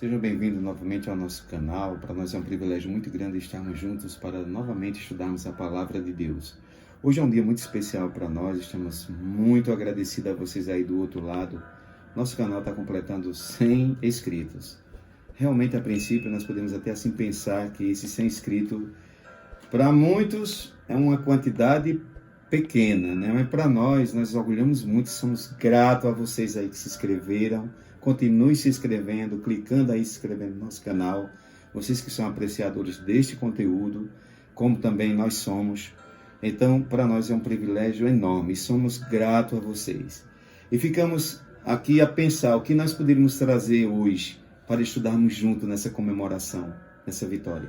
Seja bem-vindo novamente ao nosso canal. Para nós é um privilégio muito grande estarmos juntos para novamente estudarmos a Palavra de Deus. Hoje é um dia muito especial para nós, estamos muito agradecidos a vocês aí do outro lado. Nosso canal está completando 100 inscritos. Realmente, a princípio, nós podemos até assim pensar que esses 100 inscritos, para muitos, é uma quantidade pequena, né? Mas para nós orgulhamos muito, somos gratos a vocês aí que se inscreveram. Continue se inscrevendo, clicando aí, se inscrevendo no nosso canal. Vocês que são apreciadores deste conteúdo, como também nós somos. Então, para nós é um privilégio enorme e somos gratos a vocês. E ficamos aqui a pensar o que nós poderíamos trazer hoje para estudarmos juntos nessa comemoração, nessa vitória.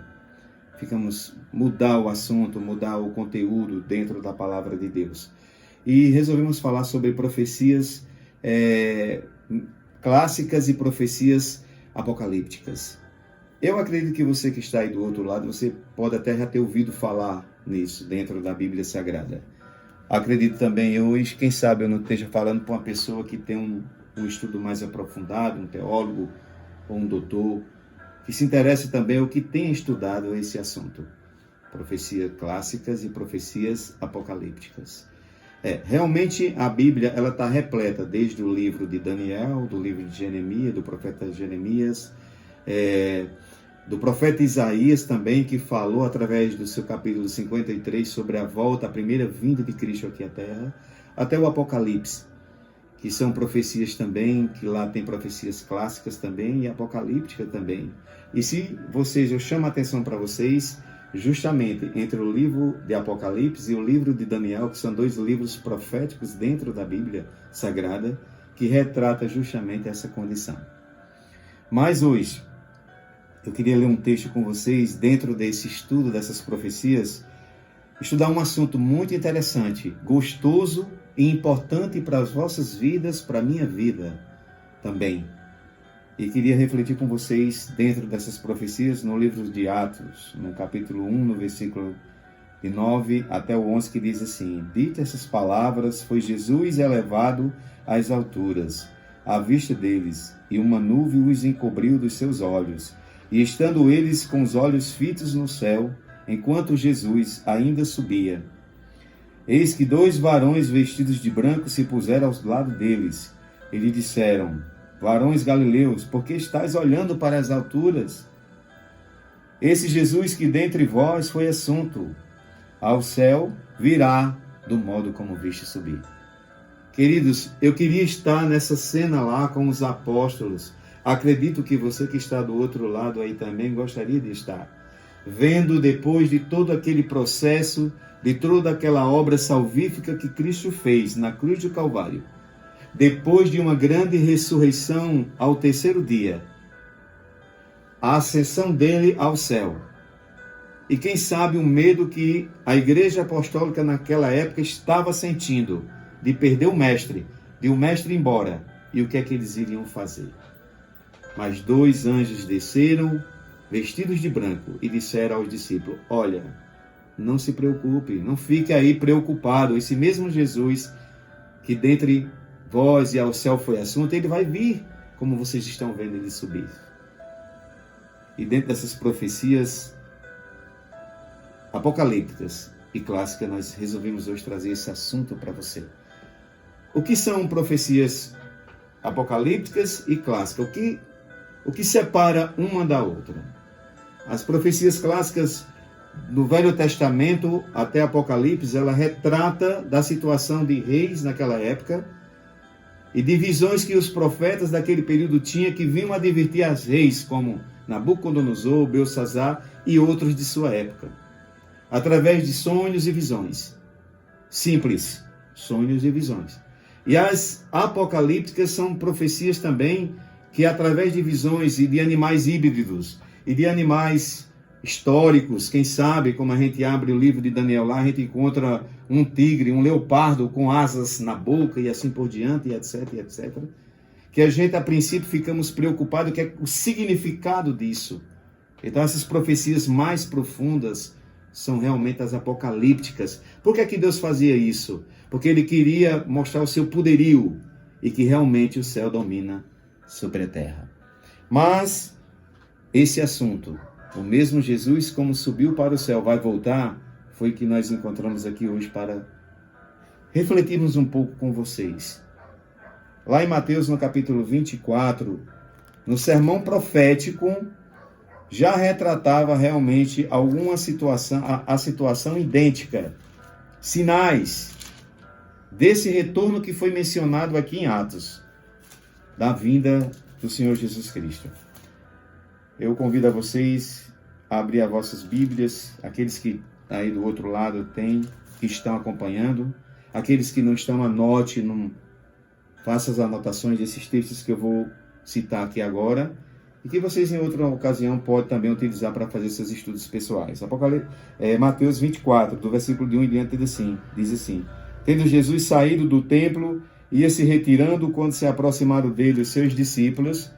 Ficamos mudar o assunto, mudar o conteúdo dentro da palavra de Deus. E resolvemos falar sobre profecias clássicas e profecias apocalípticas. Eu acredito que você que está aí do outro lado, você pode até já ter ouvido falar nisso dentro da Bíblia Sagrada. Acredito também hoje, quem sabe eu não esteja falando para uma pessoa que tem um estudo mais aprofundado, um teólogo ou um doutor, que se interesse também ou que tenha estudado esse assunto. Profecias clássicas e profecias apocalípticas. Realmente a Bíblia ela está repleta, desde o livro de Daniel, do livro de Jeremias, do profeta Jeremias, do profeta Isaías também, que falou através do seu capítulo 53 sobre a volta, a primeira vinda de Cristo aqui à Terra, até o Apocalipse, que são profecias também, que lá tem profecias clássicas também e apocalípticas também. E se vocês, eu chamo a atenção para vocês, justamente entre o livro de Apocalipse e o livro de Daniel, que são dois livros proféticos dentro da Bíblia Sagrada, que retrata justamente essa condição. Mas hoje, eu queria ler um texto com vocês, dentro desse estudo dessas profecias, estudar um assunto muito interessante, gostoso e importante para as vossas vidas, para a minha vida também. E queria refletir com vocês dentro dessas profecias no livro de Atos, no capítulo 1, no versículo de 9 até o 11, que diz assim: Dita essas palavras, foi Jesus elevado às alturas, à vista deles, e uma nuvem os encobriu dos seus olhos. E estando eles com os olhos fitos no céu, enquanto Jesus ainda subia, eis que dois varões vestidos de branco se puseram ao lado deles, e lhe disseram: Varões galileus, por que estáis olhando para as alturas? Esse Jesus que dentre vós foi assunto ao céu, virá do modo como viste subir. Queridos, eu queria estar nessa cena lá com os apóstolos. Acredito que você que está do outro lado aí também gostaria de estar. Vendo depois de todo aquele processo, de toda aquela obra salvífica que Cristo fez na cruz do Calvário. Depois de uma grande ressurreição ao terceiro dia, a ascensão dele ao céu. E quem sabe o medo que a igreja apostólica naquela época estava sentindo de perder o mestre, de o mestre ir embora. E o que é que eles iriam fazer? Mas dois anjos desceram, vestidos de branco, e disseram aos discípulos: Olha, não se preocupe, não fique aí preocupado. Esse mesmo Jesus que dentre vós e ao céu foi assunto, ele vai vir, como vocês estão vendo ele subir. E dentro dessas profecias apocalípticas e clássicas, nós resolvemos hoje trazer esse assunto para você. O que são profecias apocalípticas e clássicas? O que separa uma da outra? As profecias clássicas do Velho Testamento até Apocalipse, ela retrata da situação de reis naquela época, e de visões que os profetas daquele período tinham, que vinham advertir as reis, como Nabucodonosor, Belsazar e outros de sua época, através de sonhos e visões. Simples, sonhos e visões. E as apocalípticas são profecias também que, através de visões e de animais híbridos, e de animais históricos, quem sabe, como a gente abre o livro de Daniel lá, a gente encontra um tigre, um leopardo com asas na boca e assim por diante, e etc, etc. Que a gente, a princípio, ficamos preocupados, que é o significado disso. Então, essas profecias mais profundas são realmente as apocalípticas. Por que é que Deus fazia isso? Porque Ele queria mostrar o seu poderio e que realmente o céu domina sobre a terra. Mas esse assunto, o mesmo Jesus como subiu para o céu, vai voltar, foi que nós encontramos aqui hoje para refletirmos um pouco com vocês. Lá em Mateus, no capítulo 24, no sermão profético, já retratava realmente alguma situação, a situação idêntica, sinais desse retorno que foi mencionado aqui em Atos, da vinda do Senhor Jesus Cristo. Eu convido a vocês a abrir as vossas Bíblias, aqueles que aí do outro lado têm, que estão acompanhando, aqueles que não estão, anote, faça as anotações desses textos que eu vou citar aqui agora, e que vocês em outra ocasião podem também utilizar para fazer seus estudos pessoais. Mateus 24, do versículo de 1 em diante, diz assim: Tendo Jesus saído do templo, ia se retirando quando se aproximaram dele os seus discípulos,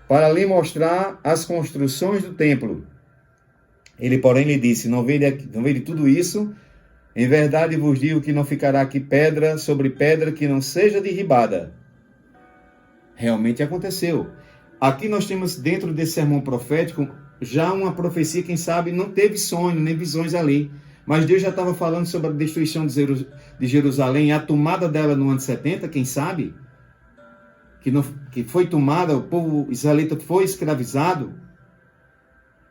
para lhe mostrar as construções do templo. Ele, porém, lhe disse: Não vede tudo isso? Em verdade vos digo que não ficará aqui pedra sobre pedra que não seja derribada. Realmente aconteceu. Aqui nós temos, dentro desse sermão profético, já uma profecia, quem sabe não teve sonho, nem visões ali. Mas Deus já estava falando sobre a destruição de Jerusalém, a tomada dela no ano 70, quem sabe? Que foi tomada, o povo israelita foi escravizado.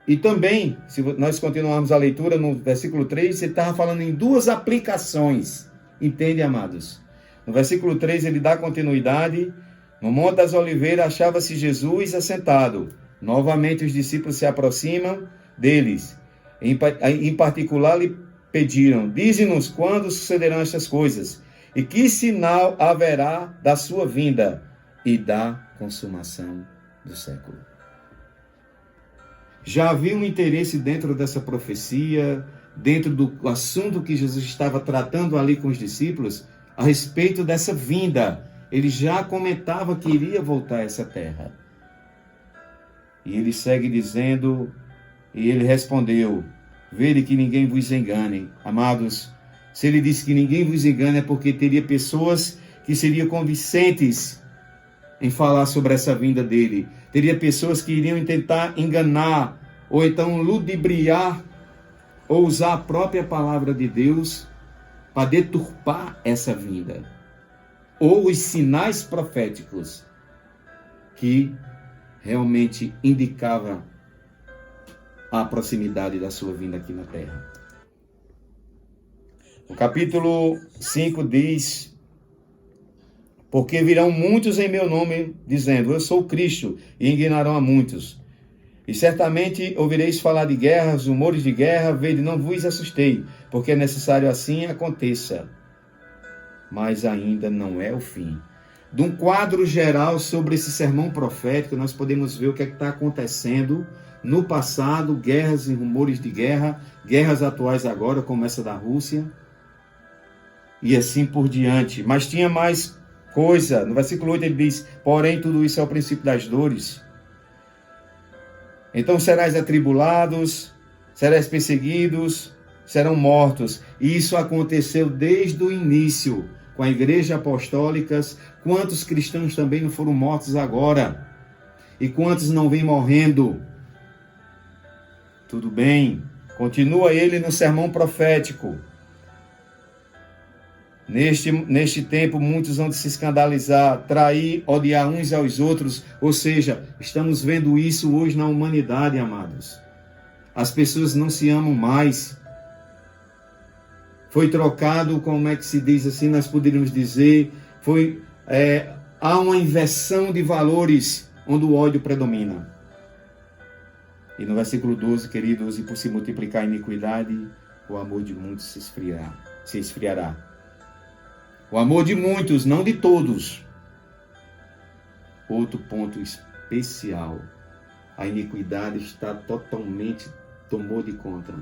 E também, se nós continuarmos a leitura no versículo 3, ele estava falando em duas aplicações. Entende, amados? No versículo 3 ele dá continuidade. No Monte das Oliveiras achava-se Jesus assentado. Novamente os discípulos se aproximam deles. Em particular lhe pediram: Dize-nos quando sucederão estas coisas, e que sinal haverá da sua vinda e da consumação do século. Já havia um interesse dentro dessa profecia, dentro do assunto que Jesus estava tratando ali com os discípulos, a respeito dessa vinda. Ele já comentava que iria voltar a essa terra. E ele segue dizendo, e ele respondeu: Vede que ninguém vos engane. Amados, se ele disse que ninguém vos engane, é porque teria pessoas que seriam convincentes em falar sobre essa vinda dele. Teria pessoas que iriam tentar enganar, ou então ludibriar, ou usar a própria palavra de Deus para deturpar essa vinda. Ou os sinais proféticos que realmente indicavam a proximidade da sua vinda aqui na terra. O capítulo 5 diz: Porque virão muitos em meu nome, dizendo: Eu sou Cristo, e enganarão a muitos. E certamente ouvireis falar de guerras, rumores de guerra, vede, não vos assustei, porque é necessário assim aconteça. Mas ainda não é o fim. De um quadro geral sobre esse sermão profético, nós podemos ver o que está acontecendo no passado, guerras e rumores de guerra, guerras atuais agora, como essa da Rússia, e assim por diante. Mas tinha mais coisa. No versículo 8 ele diz: Porém, tudo isso é o princípio das dores. Então serás atribulados, serás perseguidos, serão mortos. E isso aconteceu desde o início, com a igreja apostólica. Quantos cristãos também não foram mortos agora? E quantos não vêm morrendo? Tudo bem, continua ele no sermão profético. Neste tempo, muitos vão se escandalizar, trair, odiar uns aos outros. Ou seja, estamos vendo isso hoje na humanidade, amados. As pessoas não se amam mais. Foi trocado, como é que se diz assim, nós poderíamos dizer, há uma inversão de valores, onde o ódio predomina. E no versículo 12, queridos, e por se multiplicar a iniquidade, o amor de muitos se esfriará. O amor de muitos, não de todos. Outro ponto especial. A iniquidade está totalmente, tomou de conta,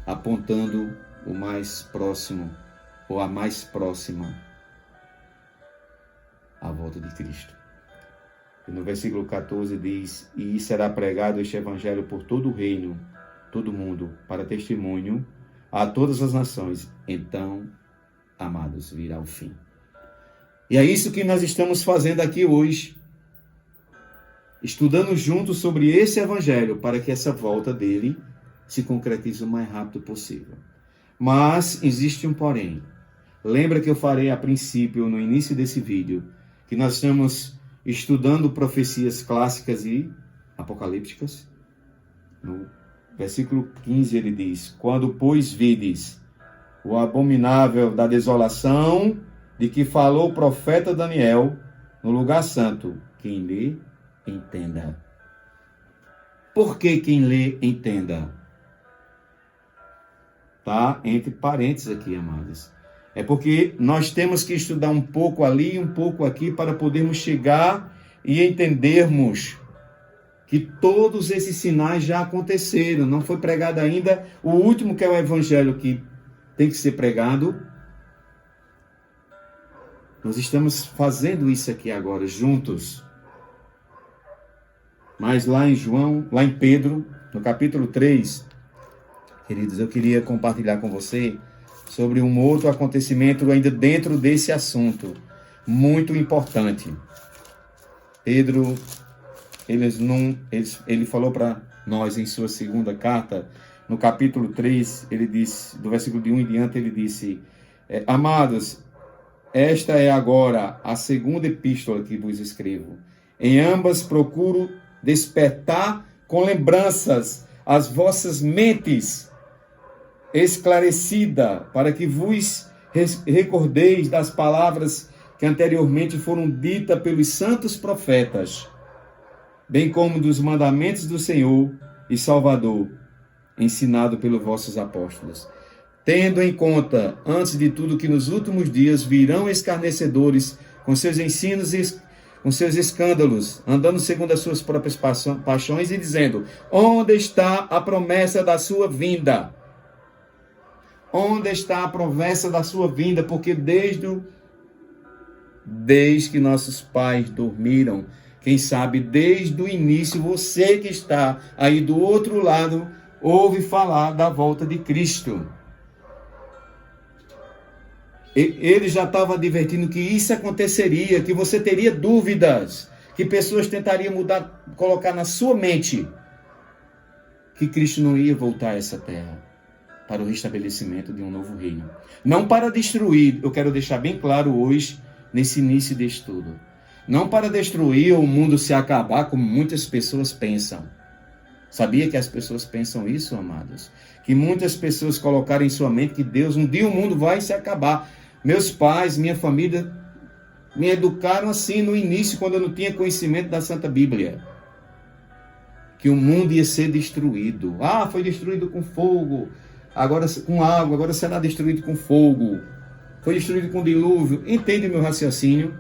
apontando o mais próximo, ou a mais próxima, à volta de Cristo. E no versículo 14 diz: E será pregado este evangelho por todo o reino, todo mundo, para testemunho a todas as nações. Então, amados, virá o fim. E é isso que nós estamos fazendo aqui hoje. estudando juntos sobre esse evangelho, para que essa volta dele se concretize o mais rápido possível. Mas existe um porém. Lembra que eu falei a princípio, no início desse vídeo, que nós estamos estudando profecias clássicas e apocalípticas? No versículo 15 ele diz: quando, pois, vides o abominável da desolação de que falou o profeta Daniel no lugar santo, quem lê, entenda. Por que quem lê, entenda? Tá? Entre parênteses aqui, amados. É porque nós temos que estudar um pouco ali e um pouco aqui para podermos chegar e entendermos que todos esses sinais já aconteceram. Não foi pregado ainda o último, que é o evangelho que tem que ser pregado. Nós estamos fazendo isso aqui agora, juntos. Mas lá em Pedro, no capítulo 3, queridos, eu queria compartilhar com você sobre um outro acontecimento ainda dentro desse assunto, muito importante. Pedro, ele falou para nós em sua segunda carta, no capítulo 3, ele disse, do versículo de 1 em diante, ele disse: amados, esta é agora a segunda epístola que vos escrevo. Em ambas procuro despertar com lembranças as vossas mentes esclarecida, para que vos recordeis das palavras que anteriormente foram ditas pelos santos profetas, bem como dos mandamentos do Senhor e Salvador, ensinado pelos vossos apóstolos. Tendo em conta, antes de tudo, que nos últimos dias virão escarnecedores com seus ensinos e com seus escândalos, andando segundo as suas próprias paixões e dizendo: onde está a promessa da sua vinda? Onde está a promessa da sua vinda? Porque desde que nossos pais dormiram, quem sabe desde o início, você que está aí do outro lado, ouve falar da volta de Cristo. Ele já estava advertindo que isso aconteceria, que você teria dúvidas, que pessoas tentariam mudar, colocar na sua mente que Cristo não ia voltar a essa terra para o restabelecimento de um novo reino. Não para destruir, eu quero deixar bem claro hoje, nesse início de estudo. Não para destruir ou o mundo se acabar, como muitas pessoas pensam. Sabia que as pessoas pensam isso, amados? Que muitas pessoas colocaram em sua mente que Deus, um dia o mundo vai se acabar. Meus pais, minha família, me educaram assim no início, quando eu não tinha conhecimento da Santa Bíblia. Que o mundo ia ser destruído. Ah, foi destruído com fogo, agora com água, agora será destruído com fogo. Foi destruído com dilúvio. Entende meu raciocínio?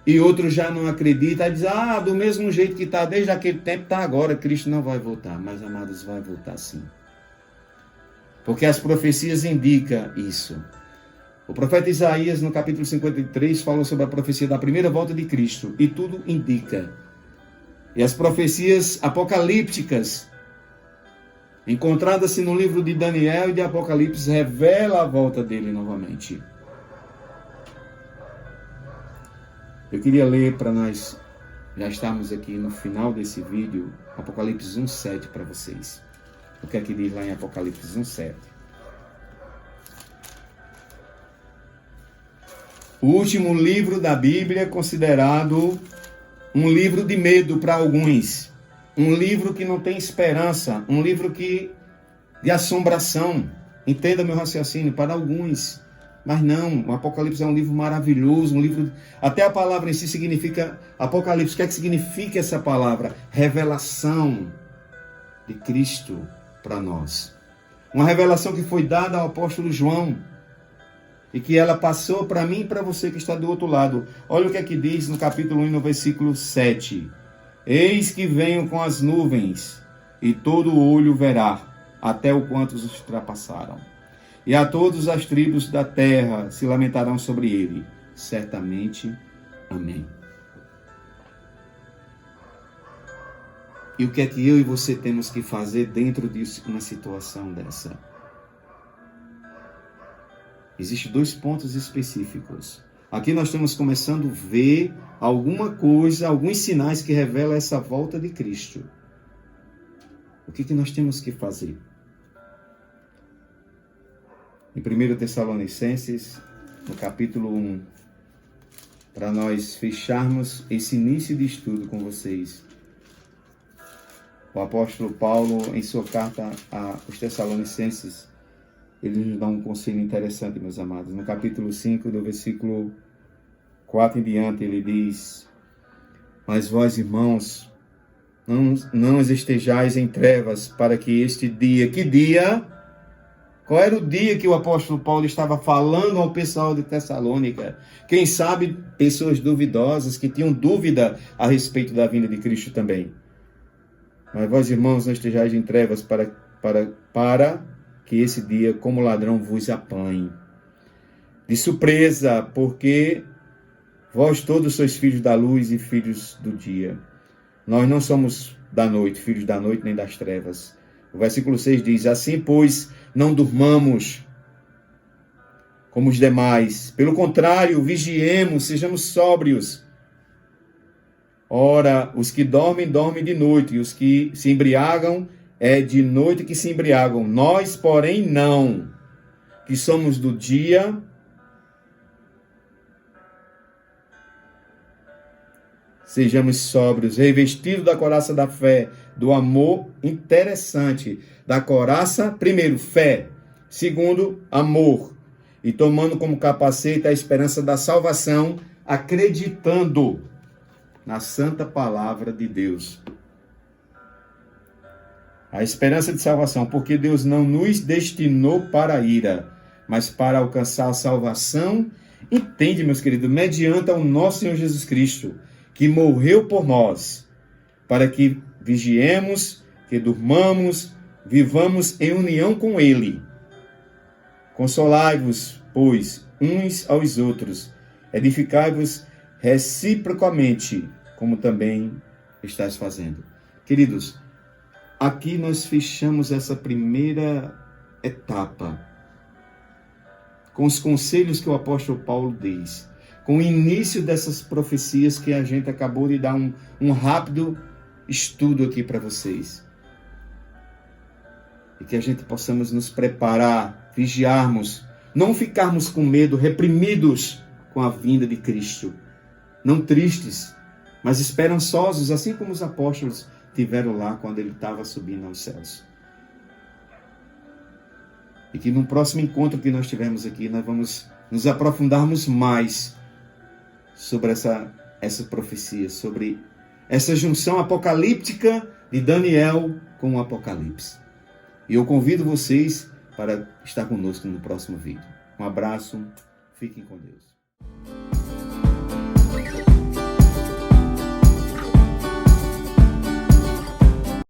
E outros já não acreditam, dizem: do mesmo jeito que está desde aquele tempo, está agora, Cristo não vai voltar. Mas, amados, vai voltar sim. Porque as profecias indicam isso. O profeta Isaías, no capítulo 53, falou sobre a profecia da primeira volta de Cristo. E tudo indica. E as profecias apocalípticas, encontradas-se no livro de Daniel e de Apocalipse, revela a volta dele novamente. Eu queria ler para nós, já estamos aqui no final desse vídeo, Apocalipse 1:7 para vocês. O que é que diz lá em Apocalipse 1:7? O último livro da Bíblia, considerado um livro de medo para alguns. Um livro que não tem esperança, um livro de assombração. Entenda meu raciocínio, para alguns. Mas não, o Apocalipse é um livro maravilhoso, um livro... Até a palavra em si significa... Apocalipse, o que é que significa essa palavra? Revelação de Cristo para nós. Uma revelação que foi dada ao apóstolo João. E que ela passou para mim e para você que está do outro lado. Olha o que é que diz no capítulo 1, no versículo 7. Eis que venho com as nuvens, e todo olho verá, até o quanto os ultrapassaram. E a todas as tribos da terra se lamentarão sobre ele. Certamente. Amém. E o que é que eu e você temos que fazer dentro de uma situação dessa? Existem 2 pontos específicos. Aqui nós estamos começando a ver alguma coisa, alguns sinais que revelam essa volta de Cristo. O que nós temos que fazer? Em 1 Tessalonicenses, no capítulo 1, para nós fecharmos esse início de estudo com vocês, o apóstolo Paulo, em sua carta aos Tessalonicenses, ele nos dá um conselho interessante, meus amados. No capítulo 5, do versículo 4 em diante, ele diz: mas vós, irmãos, não estejais em trevas, para que este dia... Que dia? Qual era o dia que o apóstolo Paulo estava falando ao pessoal de Tessalônica? Quem sabe pessoas duvidosas, que tinham dúvida a respeito da vinda de Cristo também. Mas vós, irmãos, não estejais em trevas, para que esse dia, como ladrão, vos apanhe de surpresa, porque vós todos sois filhos da luz e filhos do dia. Nós não somos da noite, filhos da noite nem das trevas. O versículo 6 diz: assim, pois, não durmamos como os demais. Pelo contrário, vigiemos, sejamos sóbrios. Ora, os que dormem, dormem de noite, e os que se embriagam, é de noite que se embriagam. Nós, porém, não, que somos do dia, sejamos sóbrios, revestidos da couraça da fé, do amor. Interessante, da couraça, primeiro, fé, segundo, amor, e tomando como capacete a esperança da salvação, acreditando na santa palavra de Deus. A esperança de salvação, porque Deus não nos destinou para a ira, mas para alcançar a salvação, entende, meus queridos, mediante o nosso Senhor Jesus Cristo, que morreu por nós, para que vigiemos, que durmamos, vivamos em união com Ele. Consolai-vos, pois, uns aos outros, edificai-vos reciprocamente, como também estás fazendo. Queridos, aqui nós fechamos essa primeira etapa com os conselhos que o apóstolo Paulo diz, com o início dessas profecias que a gente acabou de dar um rápido estudo aqui para vocês. E que a gente possamos nos preparar, vigiarmos, não ficarmos com medo, reprimidos com a vinda de Cristo. Não tristes, mas esperançosos, assim como os apóstolos tiveram lá quando ele estava subindo aos céus. E que no próximo encontro que nós tivermos aqui, nós vamos nos aprofundarmos mais sobre essa profecia, sobre essa junção apocalíptica de Daniel com o Apocalipse. E eu convido vocês para estar conosco no próximo vídeo. Um abraço, fiquem com Deus.